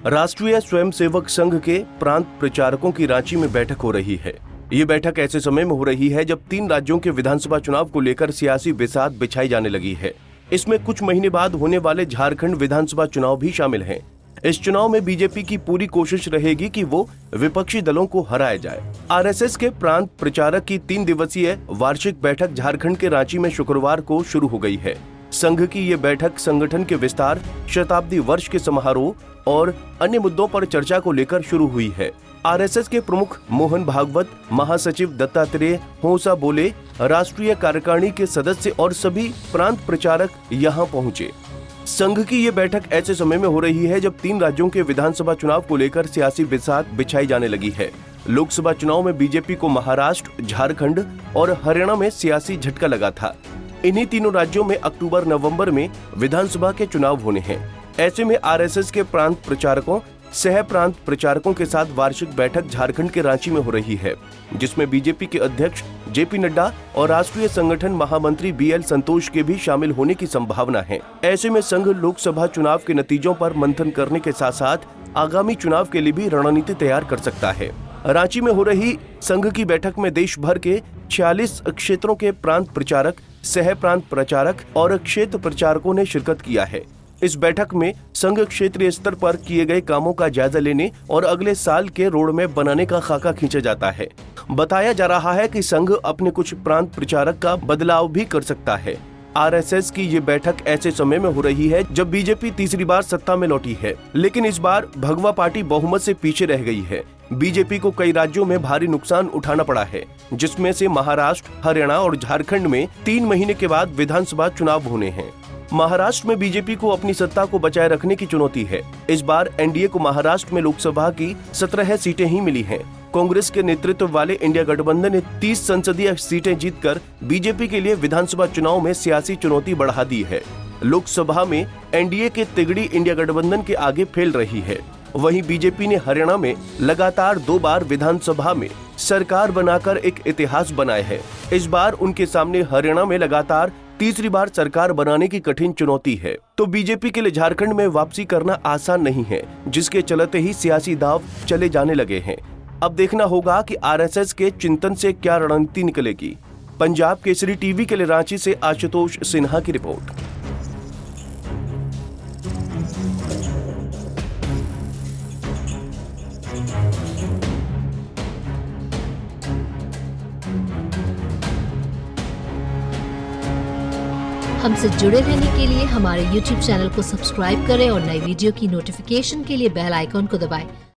राष्ट्रीय स्वयंसेवक संघ के प्रांत प्रचारकों की रांची में बैठक हो रही है। ये बैठक ऐसे समय में हो रही है जब 3 राज्यों के विधानसभा चुनाव को लेकर सियासी बिसात बिछाई जाने लगी है। इसमें कुछ महीने बाद होने वाले झारखंड विधानसभा चुनाव भी शामिल हैं। इस चुनाव में बीजेपी की पूरी कोशिश रहेगी कि वो विपक्षी दलों को हराया जाए। आरएसएस के प्रांत प्रचारक की 3 दिवसीय वार्षिक बैठक झारखंड के रांची में शुक्रवार को शुरू हो गई है। संघ की ये बैठक संगठन के विस्तार, शताब्दी वर्ष के समारोह और अन्य मुद्दों पर चर्चा को लेकर शुरू हुई है। आरएसएस के प्रमुख मोहन भागवत, महासचिव दत्तात्रेय होसा बोले, राष्ट्रीय कार्यकारिणी के सदस्य और सभी प्रांत प्रचारक यहां पहुंचे। संघ की ये बैठक ऐसे समय में हो रही है जब 3 राज्यों के विधानसभा चुनाव को लेकर सियासी बिसात बिछाई जाने लगी है। लोकसभा चुनाव में बीजेपी को महाराष्ट्र, झारखंड और हरियाणा में सियासी झटका लगा था। इन्हीं तीनों राज्यों में अक्टूबर-नवंबर में विधानसभा के चुनाव होने हैं। ऐसे में आरएसएस के प्रांत प्रचारकों, सह प्रांत प्रचारकों के साथ वार्षिक बैठक झारखंड के रांची में हो रही है, जिसमें बीजेपी के अध्यक्ष जेपी नड्डा और राष्ट्रीय संगठन महामंत्री बीएल संतोष के भी शामिल होने की संभावना है। ऐसे में संघ लोकसभा चुनाव के नतीजों पर मंथन करने के साथ साथ आगामी चुनाव के लिए भी रणनीति तैयार कर सकता है। रांची में हो रही संघ की बैठक में देश भर के 46 क्षेत्रों के प्रांत प्रचारक, सह प्रांत प्रचारक और क्षेत्र प्रचारकों ने शिरकत किया है। इस बैठक में संघ क्षेत्रीय स्तर पर किए गए कामों का जायजा लेने और अगले साल के रोडमैप बनाने का खाका खींचा जाता है। बताया जा रहा है कि संघ अपने कुछ प्रांत प्रचारक का बदलाव भी कर सकता है। आरएसएस की ये बैठक ऐसे समय में हो रही है जब बीजेपी तीसरी बार सत्ता में लौटी है, लेकिन इस बार भगवा पार्टी बहुमत से पीछे रह गई है। बीजेपी को कई राज्यों में भारी नुकसान उठाना पड़ा है, जिसमें से महाराष्ट्र, हरियाणा और झारखंड में 3 महीने के बाद विधानसभा चुनाव होने हैं। महाराष्ट्र में बीजेपी को अपनी सत्ता को बचाए रखने की चुनौती है। इस बार एनडीए को महाराष्ट्र में लोकसभा की 17 सीटें ही मिली हैं। कांग्रेस के नेतृत्व वाले इंडिया गठबंधन ने 30 संसदीय सीटें जीतकर बीजेपी के लिए विधानसभा चुनाव में सियासी चुनौती बढ़ा दी है। लोकसभा में एनडीए के तिगड़ी इंडिया गठबंधन के आगे फैल रही है। वहीं बीजेपी ने हरियाणा में लगातार 2 बार विधानसभा में सरकार बनाकर एक इतिहास बनाया है। इस बार उनके सामने हरियाणा में लगातार तीसरी बार सरकार बनाने की कठिन चुनौती है। तो बीजेपी के लिए झारखंड में वापसी करना आसान नहीं है, जिसके चलते ही सियासी दांव चले जाने लगे हैं। अब देखना होगा कि आरएसएस के चिंतन से क्या रणनीति निकलेगी। पंजाब केसरी टीवी के लिए रांची से आशुतोष सिन्हा की रिपोर्ट। हमसे जुड़े रहने के लिए हमारे YouTube चैनल को सब्सक्राइब करें और नई वीडियो की नोटिफिकेशन के लिए बेल आइकॉन को दबाएं।